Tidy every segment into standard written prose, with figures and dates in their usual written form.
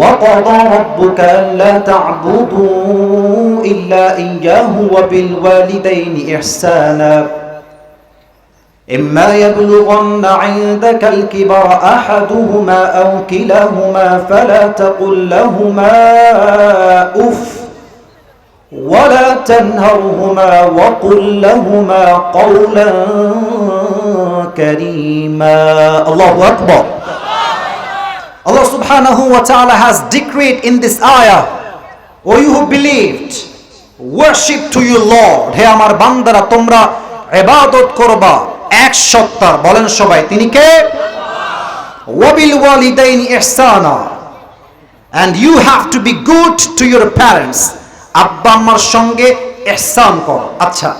وقضى ربك ألا تعبدوا إلا إياه وبالوالدين إحسانا إما يبلغن عندك الكبر أحدهما أو كلاهما فلا تقل لهما أف ولا تنهرهما وقل لهما قولا كريما. الله أكبر. Allah subhanahu wa ta'ala has decreed in this ayah, O you who believed, worship to your Lord. হে আমার বান্দারা, তোমরা ইবাদত করবা এক সত্তার। বলেন সবাই, তিনি কে? ওয়াবিল ওয়ালিদাইনি ইহসানা, and you have to be good to your parents. আব্বা আম্মার সঙ্গে ইহসান করো। আচ্ছা,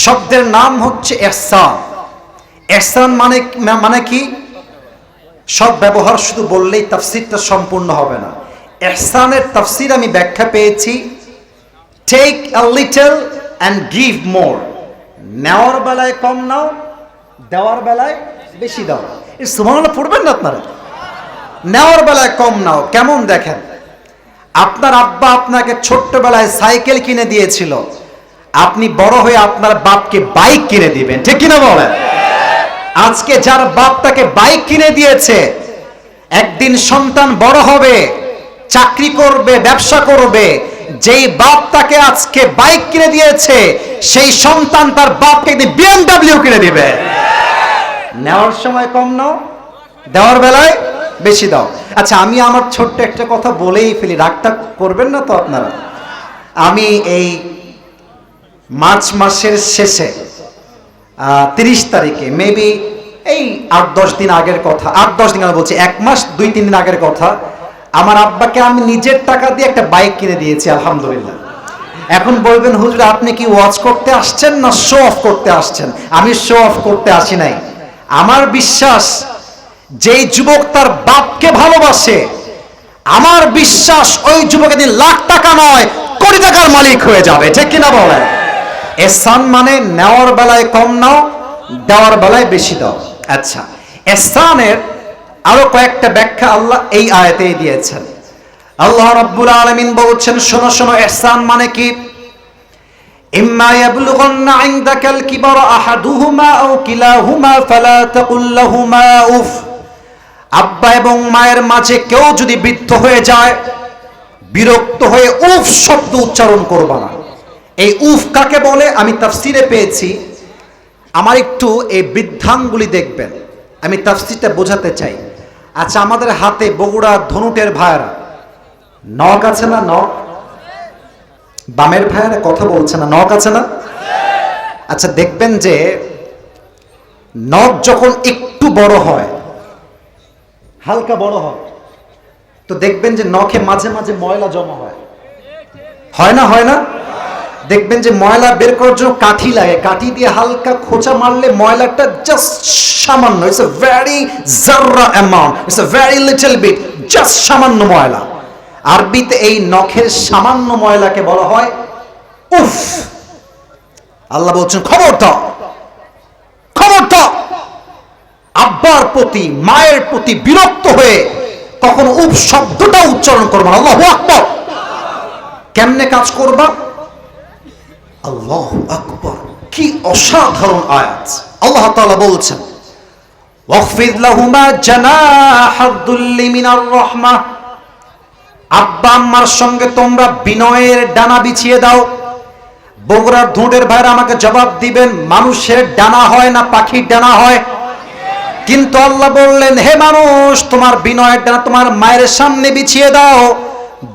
শব্দের নাম হচ্ছে ইহসান। ইহসান মানে কি? সব ব্যবহার শুধু বললেই তাফসীরটা সম্পূর্ণ হবে না। ইহসানের তাফসীর আমি ব্যাখ্যা পেয়েছি, take a little and give more. নেওয়ার বেলায় কম নাও, দেওয়ার বেলায় বেশি দাও। এই সুবহানাল্লাহ পড়বেন না আপনারা? নেওয়ার বেলায় কম নাও। কেমন দেখেন, আপনার আব্বা আপনাকে ছোট্টবেলায় সাইকেল কিনে দিয়েছিল, আপনি বড় হয়ে আপনার বাপকে বাইক কিনে দিবেন, ঠিক কিনা বলেন? আজকে যার বাপ তাকে বাইক কিনে দিয়েছে, একদিন সন্তান বড় হবে, চাকরি করবে, ব্যবসা করবে, যেই বাপ তাকে আজকে বাইক কিনে দিয়েছে, সেই সন্তান তার বাপকে BMW কিনে দিবে। নেওয়ার সময় কম নাও, দেওয়ার বেলায় বেশি দাও। আচ্ছা, আমি আমার ছোট্ট একটা কথা বলেই ফেলি, রাগটা করবেন না তো আপনারা? আমি এই মার্চ মাসের শেষে 30 তারিখে, মেবি এই 8-10 দিন আগের কথা, 8-10 দিন আগে বলছি, 1 মাস 2-3 দিন আগের কথা, আমার আব্বাকে আমি নিজের টাকা দিয়ে একটা বাইক কিনে দিয়েছি, আলহামদুলিল্লাহ। এখন বলবেন, হুজুর আপনি কি ওয়াজ করতে আসছেন না শো অফ করতে আসছেন? আমি শো অফ করতে আসি নাই। আমার বিশ্বাস, যেই যুবক তার বাপকে ভালোবাসে, আমার বিশ্বাস ওই যুবক একদিন লাখ টাকা নয় কোটি টাকার মালিক হয়ে যাবে, ঠিক কিনা বলেন? ইহসান মানে নেওয়ার বেলায় কম নাও, দেওয়ার বেলায় বেশি দাও। আচ্ছা, ইহসানের আরো কয়েকটা ব্যাখ্যা আল্লাহ এই আয়াতেই দিয়েছেন। আল্লাহ রাব্বুল আলামিন বলছেন, শোনো শোনো, ইহসান মানে কি? ইম্মা ইয়াবলুগান্না ইনদাকাল কিবারা আহাদুহুমা আও কিলাহুমা ফালা তাকুল লাহুমা উফ। আব্বা এবং মায়ের মাঝে কেউ যদি বৃদ্ধ হয়ে যায়, বিরক্ত হয়ে উফ শব্দ উচ্চারণ করবা না। এই উফ কাকে বলে আমি তাফসিরে পেয়েছি। আমার একটু এই বৃদ্ধাঙ্গুলি দেখবেন, আমি তাফসিরটা বোঝাতে চাই। আচ্ছা, আমাদের হাতে বগুড়া ধনুটের ভাইয়েরা নখ আছে না? নখ, বামের ভাইয়েরা কথা বলছে না, নখ আছে না? আচ্ছা, দেখবেন যে নখ যখন একটু বড় হয়, হালকা বড় হয়, তো দেখবেন যে নখে মাঝে মাঝে ময়লা জমা হয়, হয় না? হয় না? দেখবেন যে ময়লা বের করার জন্য কাঠি লাগে, কাঠি দিয়ে হালকা খোঁচা মারলে ময়লাটা জাস্ট সামান্য, ইটস এ ভেরি জাররা amount, it's a very little bit, just সামান্য ময়লা। আরবিতে এই নখের সামান্য ময়লাকে বলা হয় উফ। আল্লাহ বলছেন, খবরদার, খবরদার, আব্বার প্রতি মায়ের প্রতি বিরক্ত হয়ে কখনো উফ শব্দটা উচ্চারণ করবা। আল্লাহু আকবার। কেমনে কাজ করবা? আল্লাহু আকবার, কি অসাধারণ আয়াত। আল্লাহ তাআলা বলছেন, ওয়াখফিদ লাহুমা জানাহাদ-দুল্লি মিনার রাহমাহ। আব্বা আম্মার সঙ্গে তোমরা বিনয়ের ডানা বিছিয়ে দাও। বগুড়ার ধুঁটের ভাইরা আমাকে জবাব দিবেন, মানুষের ডানা হয় না পাখির ডানা হয়? কিন্তু আল্লাহ বললেন, হে মানুষ, তোমার বিনয়ের ডানা তোমার মায়ের সামনে বিছিয়ে দাও,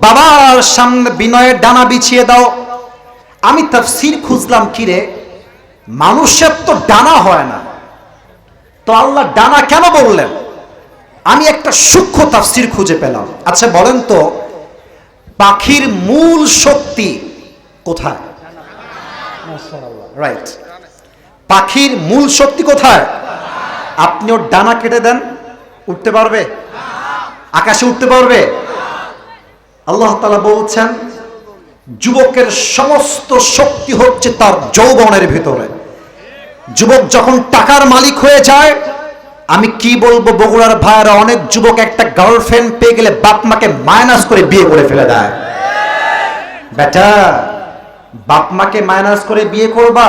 বাবার সামনে বিনয়ের ডানা বিছিয়ে দাও। আমি তাফসীর খুঁজলাম, কিরে মানুষের তো ডানা হয় না, তো আল্লাহ ডানা কেন বললেন? আমি একটা সূক্ষ্ম তাফসীর খুঁজে পেলাম। আচ্ছা বলেন তো, পাখির মূল শক্তি কোথায়? রাইট, পাখির মূল শক্তি কোথায়? আপনি ওর ডানা কেটে দেন, উঠতে পারবে? আকাশে উঠতে পারবে? আল্লাহ তাআলা বলছেন, যুবকের সমস্ত শক্তি হচ্ছে তার যৌবনের ভিতরে। যুবক যখন টাকার মালিক হয়ে যায়, আমি কি বলবো, বগুড়ার ভাইয়েরা, অনেক যুবক একটা গার্লফ্রেন্ড পেয়ে গেলে বাপ মাকে মাইনাস করে বিয়ে করে ফেলে দেয়। বেটা, বাপ মাকে মাইনাস করে বিয়ে করবা?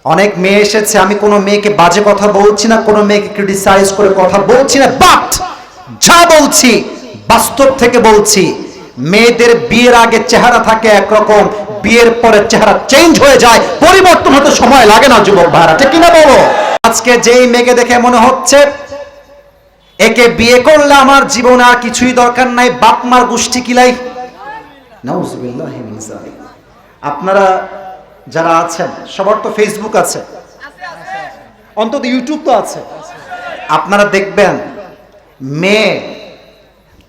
অনেক মেয়ে এসেছে, আমি কোনো মেয়েকে বাজে কথা বলছি না, কোনো মেয়েকে ক্রিটিসাইজ করে কথা বলছি না, বাট যা বলছি বাস্তব থেকে বলছি। মেয়েদের বিয়ের আগে চেহারা থাকে একরকম, বিয়ের পরে চেহারা চেঞ্জ হয়ে যায়, পরিবর্তন হতে সময় লাগে না যুবক ভাইরা, ঠিক কিনা বলো? আজকে যেই মেয়েকে দেখে মনে হচ্ছে একে বিয়ে করলে আমার জীবনে আর কিছুই দরকার নাই, বাপ মার গোষ্ঠী কিলাই। নাউজুবিল্লাহি মিন যালিক। আপনারা যারা আছেন সবার তো ফেসবুক আছে, অন্তত ইউটিউব তো আছে। আপনারা দেখবেন মেয়ে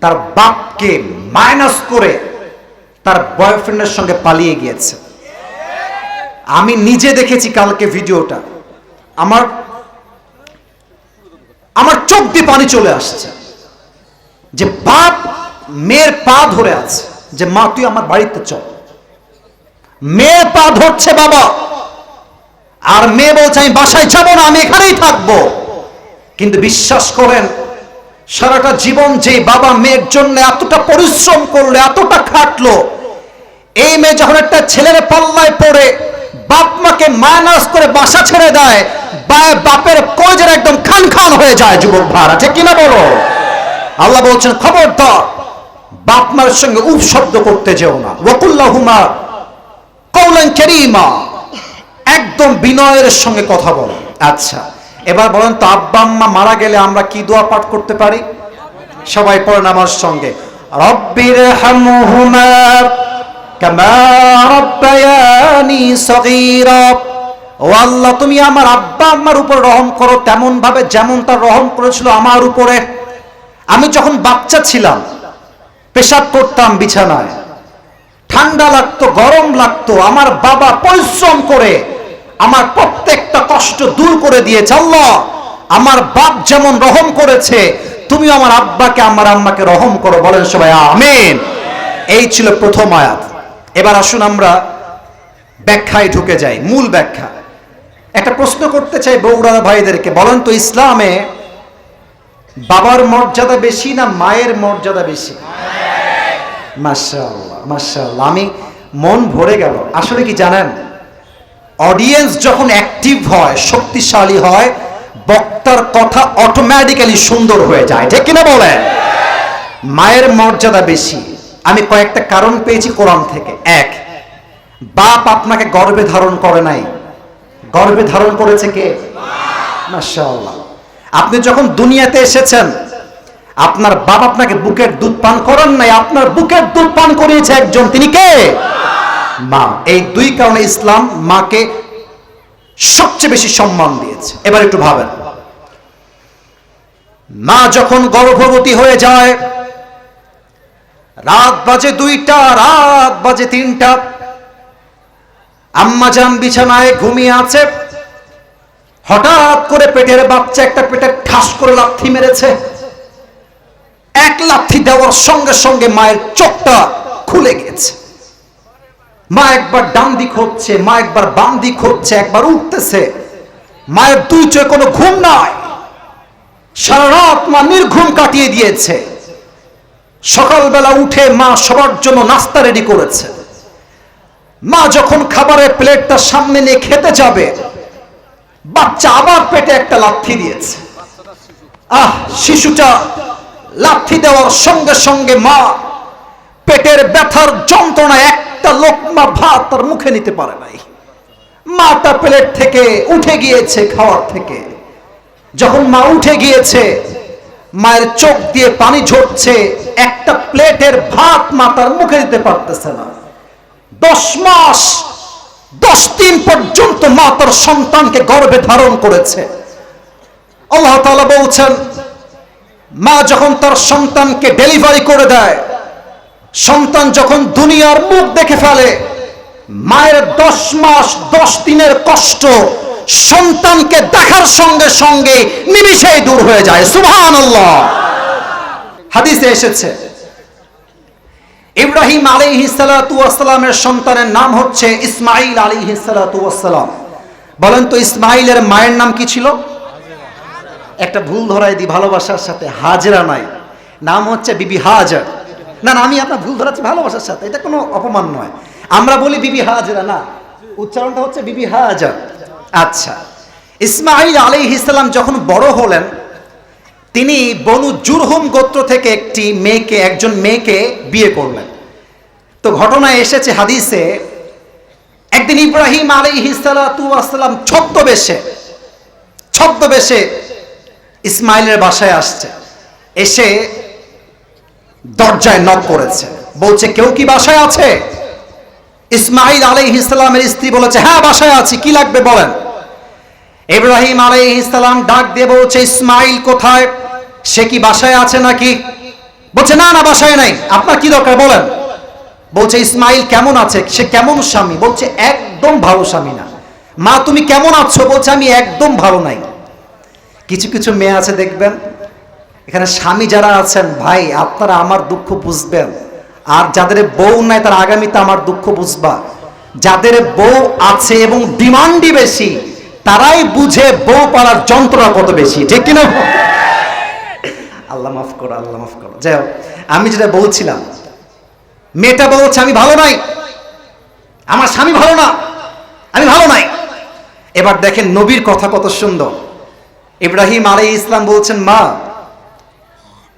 তার বাপকে মাইনাস করে তার বয়ফ্রেন্ডের সঙ্গে পালিয়ে গিয়েছে। আমি নিজে দেখেছি কালকে ভিডিওটা, আমার চোখ দিয়ে পানি চলে আসছে যে বাপ মেয়ের পা ধরে আছে যে মা তুই আমার বাড়িতে চল। মেয়ে পা ধরছে বাবা, আর মেয়ে বলছে আমি বাসায় যাব না, আমি এখানেই থাকবো। কিন্তু বিশ্বাস করেন, সারাটা জীবন যে বাবা মেয়ের জন্য এতটা পরিশ্রম করলো, এতটা খাটলো, এই মেয়ে যখন একটা ছেলের পাল্লায় পড়ে বাপ মাকে মাইনাস করে বাসা ছেড়ে দেয়, বাপের কলেজের একদম খান খান হয়ে যায় যুবক ভাড়া, ঠিক কিনা বলো? আল্লাহ বলছেন খবরদার বাপ মার সঙ্গে উফ শব্দ করতে যেও না, ওয়াকুল্লাহুমা কওলান কারীমা, একদম বিনয়ের সঙ্গে কথা বলো। আচ্ছা, এবার বলেন তো আব্বা আম্মা মারা গেলে আমরা কি দোয়া পাঠ করতে পারি? সবাই পড়েন আমার সঙ্গে, রব্বিরহামহুমা কামা রাব্বায়ানি সগীরা। ও আল্লাহ, তুমি আমার আব্বা আম্মার উপর রহম করো তেমন ভাবে যেমন তার রহম করেছিল আমার উপরে। আমি যখন বাচ্চা ছিলাম পেশাব করতাম বিছানায়, ঠান্ডা লাগতো, গরম লাগতো, আমার বাবা পরিশ্রম করে আমার প্রত্যেকটা কষ্ট দূর করে দিয়েছে। আল্লাহ, আমার বাপ যেমন রহম করেছে তুমি আমার আব্বাকে আমার আম্মাকে রহম করো। বলেন সবাই আমিন। এই ছিল প্রথম আয়াত। এবার আসুন আমরা ব্যাখ্যায় ঢুকে যাই, মূল ব্যাখ্যা। একটা প্রশ্ন করতে চাই বগুড়ার ভাইদেরকে, বলেন তো ইসলামে বাবার মর্যাদা বেশি না মায়ের মর্যাদা বেশি? মাশাআল্লাহ মাশাআল্লাহ, আমি মন ভরে গেল। আসলে কি জানেন, অডিয়েন্স যখন অ্যাক্টিভ হয়, শক্তিশালী হয়, বক্তার কথা অটোমেটিক্যালি সুন্দর হয়ে যায়, ঠিক কিনা বলেন? মায়ের মর্যাদা বেশি। আমি কয়েকটা কারণ পেয়েছি কোরআন থেকে। এক, বাপ আপনাকে গর্ভে ধারণ করে নাই, গর্ভে ধারণ করেছে কে? মাশাআল্লাহ। আপনি যখন দুনিয়াতে এসেছেন আপনার বাপ আপনাকে বুকের দুধ পান করেন নাই, আপনার বুকের দুধ পান করিয়েছে একজন, তিনি কে? মা। এই দুই কারণে ইসলাম মাকে সবচেয়ে বেশি সম্মান দিয়েছে। এবার একটু ভাবেন, মা যখন গর্ভবতী হয়ে যায়, রাত বাজে 2টা, রাত বাজে 3টা, আম্মা জান বিছানায় ঘুমিয়ে আছে, হঠাৎ করে পেটের বাচ্চা একটা পেটে ঠাস করে লাথি মেরেছে। এক লাথি দেওয়ার সঙ্গে সঙ্গে মায়ের চোখটা খুলে গেছে। মা একবার ডান দিক হচ্ছে, মা একবার বাম দিক হচ্ছে, একবার উঠতেছে। মায়ের দুই চোখে কোনো ঘুম নাই, সারা রাত মা নির্ঘুম কাটিয়ে দিয়েছে। সকালবেলা উঠে মা সবার জন্য নাস্তা রেডি করেছে। মা যখন খাবারের প্লেটটা সামনে নিয়ে খেতে যাবে, বাচ্চা আবার পেটে একটা লাথি দিয়েছে। শিশুটা লাথি দেওয়ার সঙ্গে সঙ্গে মা পেটের ব্যথার যন্ত্রণায় একটা লোকমা ভাত তার মুখে নিতে পারে নাই। মাটা প্লেট থেকে উঠে গিয়েছে খাওয়ার থেকে। যখন মা উঠে গিয়েছে, মায়ের চোখ দিয়ে পানি ঝরছে, একটা প্লেটের ভাত মা তার মুখে দিতে পারতেছে না। 10 মাস 10 দিন পর্যন্ত মা তার সন্তানকে গর্ভে ধারণ করেছে। আল্লাহ তাআলা বলছেন, মা যখন তার সন্তানকে ডেলিভারি করে দেয়, সন্তান যখন দুনিয়ার মুখ দেখে ফেলে, মায়ের 10 মাস 10 দিনের কষ্ট সন্তানকে দেখার সঙ্গে সঙ্গে নিমিষেই দূর হয়ে যায়। সুবহানাল্লাহ। হাদিসে এসেছে ইব্রাহিম আলাইহিস সালাতু ওয়াস সালামের সন্তানের নাম হচ্ছে ইসমাঈল আলাইহিস সালাতু ওয়াস সালাম। বলেন তো ইসমাঈলের মায়ের নাম কি ছিল? একটা ভুল ধরাই দিই, ভালোবাসার সাথে হাজরা নাই, নাম হচ্ছে বিবি হাজার। না না, আমি আপনার ভুল ধরাচ্ছি ভালোবাসার সাথে, এটা কোনো অপমান নয়। আমরা বলি বিবি হাজরা, না, উচ্চারণটা হচ্ছে বিবি হাজার। আচ্ছা, ইসমাঈল আলাইহিস সালাম যখন বড় হলেন, তিনি বনু জুরহুম গোত্র থেকে একজন মেয়েকে বিয়ে করলেন। তো ঘটনা এসেছে হাদিসে, একদিন ইব্রাহিম আলাইহিস সালাতু ওয়াস সালাম ছদ্মবেশে ইসমাইলের বাসায় আসছে, এসে দরজায় নক করেছে, বলছে কেউ কি বাসায় আছে? ইসমাইল আলাইহিস সালামের স্ত্রী বলেছে হ্যাঁ বাসায় আছি, কি লাগবে বলেন। ইব্রাহিম আলাইহিস সালাম ডাক দিয়ে বলছে ইসমাইল কোথায়, সে কি বাসায় আছে নাকি? বলছে না না বাসায় নাই, আপনার কি দরকার বলেন। বলছে ইসমাইল কেমন আছে, সে কেমন স্বামী? বলছে একদম ভালো স্বামী না। মা তুমি কেমন আছো? বলছে আমি একদম ভালো নাই। কিছু কিছু মেয়ে আছে দেখবেন, এখানে স্বামী যারা আছেন ভাই, আপনারা আমার দুঃখ বুঝবেন, আর যাদের বউ নাই তারা আগামীতে আমার দুঃখ বুঝবা। যাদের বউ আছে এবং ডিমান্ডই বেশি, তারাই বুঝে বউ পালার যন্ত্রণা কত বেশি, ঠিক কিনা? আল্লাহ মাফ করো, আল্লাহ মাফ করো। যাই হোক, আমি যেটা বলছিলাম, মেয়েটা বলছে আমি ভালো নাই, আমার স্বামী ভালো না, আমি ভালো নাই। এবার দেখেন নবীর কথা কত সুন্দর। ইব্রাহিম আলাইহিস সালাম বলছেন মা,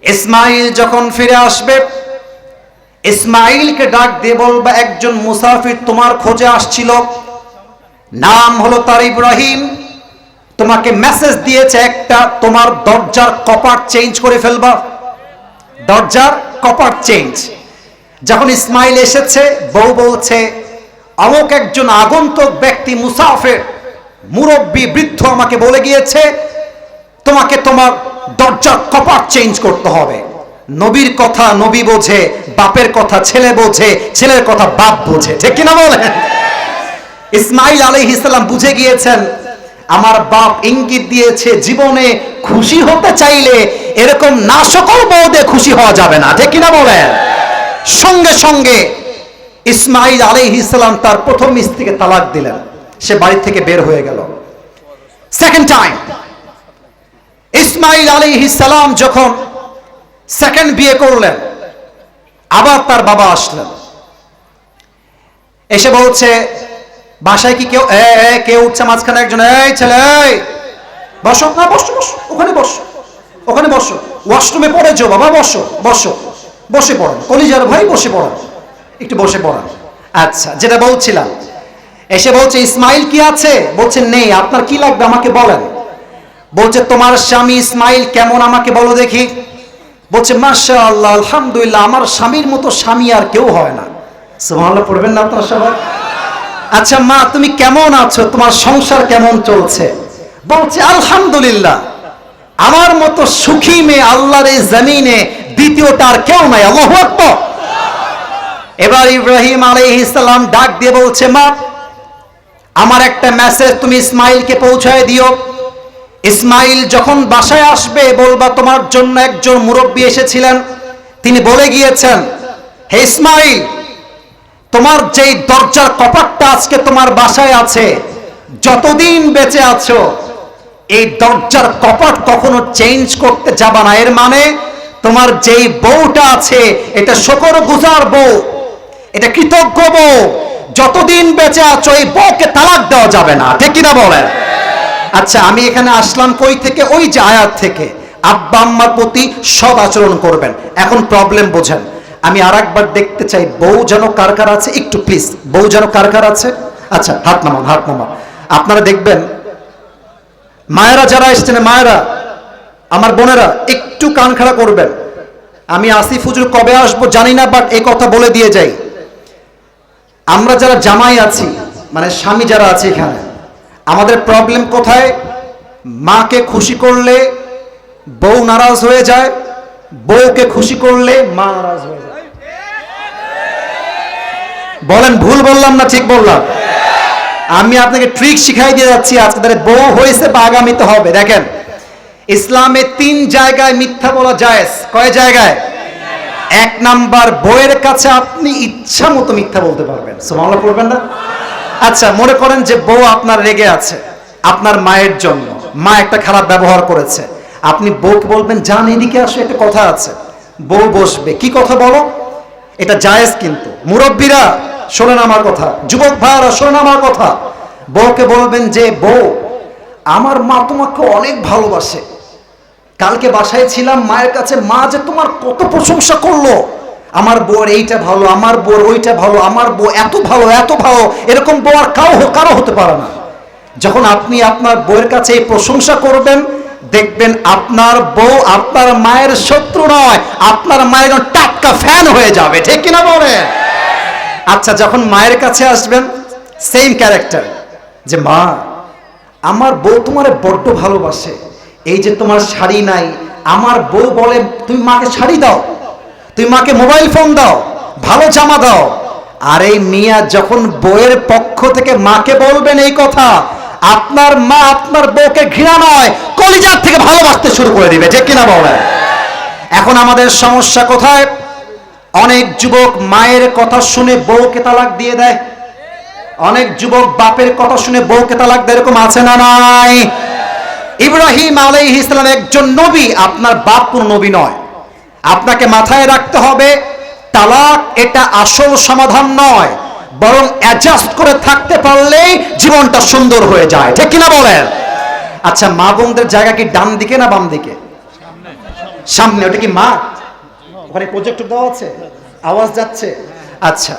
ইসমাইল যখন ফিরে আসবে, ইসমাইলকে ডাক দিয়ে বলবা একজন মুসাফির তোমার খোঁজে আসছিল, নাম হলো তার ইব্রাহিম, তোমাকে মেসেজ দিয়েছে একটা, তোমার দরজার কপাট চেঞ্জ করে ফেলবা, দরজার কপাট চেঞ্জ। যখন ইসমাইল এসেছে, বউ বলছে অমুক একজন আগন্তুক ব্যক্তি মুসাফির মুরব্বী বৃদ্ধ আমাকে বলে গিয়েছে তোমাকে তোমার দরজার কপাট চেঞ্জ করতে হবে। নবীর কথা নবী বোঝে, বাপের কথা ছেলে বোঝে, ছেলের কথা বাপ বোঝে, ঠিক কিনা বলেন? ইসমাইল আলাইহিস সালাম বুঝে গিয়েছেন আমার বাপ ইঙ্গিত দিয়েছে জীবনে খুশি হতে চাইলে এরকম নাশকল বউ দিয়ে খুশি হওয়া যাবে না, ঠিক কিনা বলেন? সঙ্গে সঙ্গে ইসমাইল আলাইহিস সালাম তার প্রথম স্ত্রীকে তালাক দিলেন, সে বাড়ি থেকে বের হয়ে গেল। সেকেন্ড টাইম ইসমাইল আলাইহিস সালাম যখন সেকেন্ড বিয়ে করলেন, আবার তার বাবা আসলেন, এসে বলছে বাসায় কি কেউ কেউ উঠছে মাঝখানে একজন, এই ছেলে এই বসো, না বসো বসো, ওখানে বসো, ওখানে বসো, ওয়াশরুমে পড়ে যাও বাবা, বসো বসো, বসে পড়েন, কলিজার ভাই বসে পড়েন, একটু বসে পড়েন। আচ্ছা, যেটা বলছিলাম, এসে বলছে ইসমাইল কি আছে? বলছে নেই, আপনার কি লাগবে আমাকে বলেন। বলছে তোমার স্বামী ইসমাইল কেমন আমাকে বলো দেখি। বলছে মাশাআল্লাহ আলহামদুলিল্লাহ, আমার স্বামীর মতো স্বামী আর কেউ হয় না। সুবহানাল্লাহ পড়বেন না আপনারা সবাই? আচ্ছা মা তুমি কেমন আছো, তোমার সংসার কেমন চলছে? বলছে আলহামদুলিল্লাহ, আমার মতো সুখী মেয়ে আল্লাহর এই জমিনে দ্বিতীয়টা আর কেউ নাই। আল্লাহু আকবার। এবার ইব্রাহিম আলাইহিস সালাম ডাক দিয়ে বলছে মা, আমার একটা মেসেজ তুমি ইসমাইলকে পৌঁছায় দিও। ইসমাইল যখন বাসায় আসবে বলবা তোমার জন্য একজন মুরব্বী এসেছিলেন, তিনি বলে গিয়েছেন হে ইসমাইল, তোমার যেই দরজার কপাটটা আজকে তোমার বাসায় আছে, যতদিন বেঁচে আছো এই দরজার কপাট কখনো চেঞ্জ করতে যাবা না। এর মানে তোমার যেই বউটা আছে এটা শুকরগুজার বউ, এটা কৃতজ্ঞ বউ, যতদিন বেঁচে আছো এই বউকে তালাক দেওয়া যাবে না, ঠিক কিনা বলেন? আচ্ছা, আমি এখানে আসলাম কই থেকে? ওই যে আয়াত থেকে, আব্বা আম্মার প্রতি সৎ আচরণ করবেন। এখন প্রবলেম বোঝেন, আমি আর একবার দেখতে চাই বউ যেন কার কার আছে, একটু প্লিজ, বউ যেন কার কার আছে? আচ্ছা হাত নামান, হাত নামান। আপনারা দেখবেন মায়েরা যারা এসছেন, মায়েরা আমার বোনেরা একটু কান খাড়া করবেন। আমি আসিফ হুজুর কবে আসবো জানি না, বাট এই কথা বলে দিয়ে যাই, আমরা যারা জামাই আছি, মানে স্বামী যারা আছে এখানে, আমাদের প্রবলেম কোথায়? মাকে খুশি করলে বউ নারাজ হয়ে যায়, বউকে খুশি করলে মা নারাজ হয়ে যায়। বলেন ভুল বললাম না ঠিক বললাম? আমি আপনাকে ট্রিক শিখাই দিয়ে যাচ্ছি আজকে, তাহলে বউ হয়েছে বা আগামীতে হবে। দেখেন ইসলামে 3 জায়গায় মিথ্যা বলা জায়েজ। কয় জায়গায়? 1 নাম্বার, বউয়ের কাছে আপনি ইচ্ছা মতো মিথ্যা বলতে পারবেন। সুবহানাল্লাহ পড়বেন না? আচ্ছা, মনে করেন যে বউ আপনার রেগে আছে আপনার মায়ের জন্য, মা একটা খারাপ ব্যবহার করেছে, আপনি বউকে বলবেন যান এদিকে আসো, একটা কথা আছে। বউ বসবে, কি কথা বলো, এটা জায়েজ। কিন্তু মুরব্বীরা শোনেন আমার কথা, যুবক ভাইরা শোনেন আমার কথা। বউকে বলবেন যে বউ, আমার মা তোমাকে অনেক ভালোবাসে, কালকে বাসায় ছিলাম মায়ের কাছে, মা যে তোমার কত প্রশংসা করলো, আমার বউর এইটা ভালো, আমার বউর ওইটা ভালো, আমার বউ এত ভালো এত ভালো, এরকম বউ আর কারো হতে পারে না। যখন আপনি আপনার বউয়ের কাছে এই প্রশংসা করবেন, দেখবেন আপনার বউ আপনার মায়ের শত্রু নয়, আপনার মায়ের টাটকা ফ্যান হয়ে যাবে, ঠিক কিনা বলে? আচ্ছা, যখন মায়ের কাছে আসবেন সেম ক্যারেক্টার, যে মা আমার বউ তোমার বড্ড ভালোবাসে, এই যে তোমার শাড়ি নাই, আমার বউ বলে তুমি মাকে শাড়ি দাও, তুমি মাকে মোবাইল ফোন দাও, ভালো জামা দাও। আর এই মিয়া যখন বউয়ের পক্ষ থেকে মাকে বলবেন এই কথা, আপনার মা আপনার বউকে ঘৃণা নয় কলিজার থেকে ভালোবাসতে শুরু করে দিবে, ঠিক কিনা বলে? এখন আমাদের সমস্যা কোথায়? অনেক যুবক মায়ের কথা শুনে বউকে তালাক দিয়ে দেয়, অনেক যুবক বাপের কথা শুনে বউকে তালাক দেয়, এরকম আছে না নাই? ইব্রাহিম আলাইহিস সালাম একজন নবী, আপনার বাপ কোন নবী নয়। আপনাকে মাথায় রাখতে হবে, তালাক এটা আসল সমাধান নয়, বরং অ্যাডজাস্ট করে থাকতে পারলেই জীবনটা সুন্দর হয়ে যায়, ঠিক কিনা বলেন? আচ্ছা, মা বোনদের জায়গা কি ডান দিকে না বাম দিকে? সামনে। ওটা কি মা? ওখানে প্রজেক্টর দেওয়া আছে, আওয়াজ যাচ্ছে। আচ্ছা,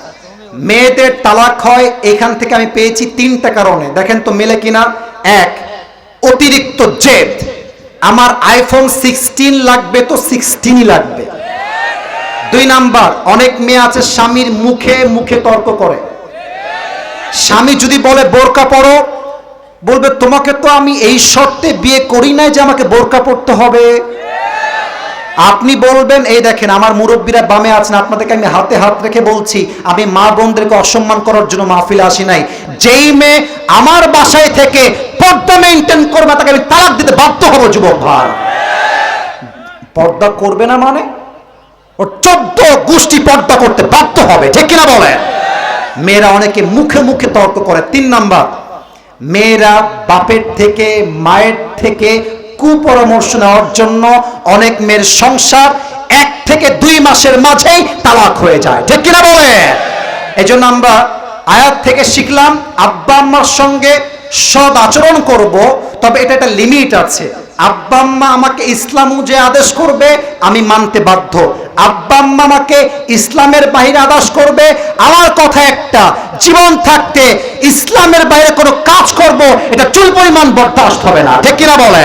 মেয়েদের তালাক হয় এখান থেকে আমি পেয়েছি 3টা কারণে, দেখেন তো মেলে কিনা। এক, অতিরিক্ত জেদ, আমার আইফোন 16 লাগবে তো 16ই লাগবে। 2 নাম্বার, অনেক মেয়ে আছে স্বামীর মুখে মুখে তর্ক করে। স্বামী যদি বলে বোরকা পরো, বলবে তোমাকে তো আমি এই শর্তে বিয়ে করি নাই যে আমাকে বোরকা পরতে হবে। আপনি বলবেন এই দেখেন আমার মুরব্বীরা বামে আছেন, আপনাদেরকে আমি হাতে হাত রেখে বলছি, আমি মা বোনদেরকে অসম্মান করার জন্য মাহফিলে আসি নাই। যেই মেয়ে আমার বাসায় থেকে পর্দা মেইনটেইন করবে তাকে আমি তালাক দিতে বাধ্য হব। যুবক ভাই, পর্দা করবে না মানে ও 14 গোষ্ঠী পর্দা করতে বাধ্য হবে, ঠিক কিনা বলে? মেয়েরা অনেকে মুখে মুখে তর্ক করে। 3 নাম্বার, মেয়েরা বাপের থেকে মায়ের থেকে কুপরামর্শ নেওয়ার জন্য অনেক মেয়ের সংসার 1 থেকে 2 মাসের মাঝেই তালাক হয়ে যায়, ঠিক কিনা বলে? এজন্য আমরা আয়াত থেকে শিখলাম আব্বা আম্মার সঙ্গে সৎ আচরণ করব, তবে এটা একটা লিমিট আছে। আব্বা আম্মা আমাকে ইসলাম যে আদেশ করবে আমি মানতে বাধ্য, আব্বা আম্মা আমাকে ইসলামের বাইরে আদেশ করবে, আমার কথা একটা, জীবন থাকতে ইসলামের বাইরে কোনো কাজ করব এটা চুল পরিমাণ বরদাস্ত হবে না, ঠিক কিনা বলে?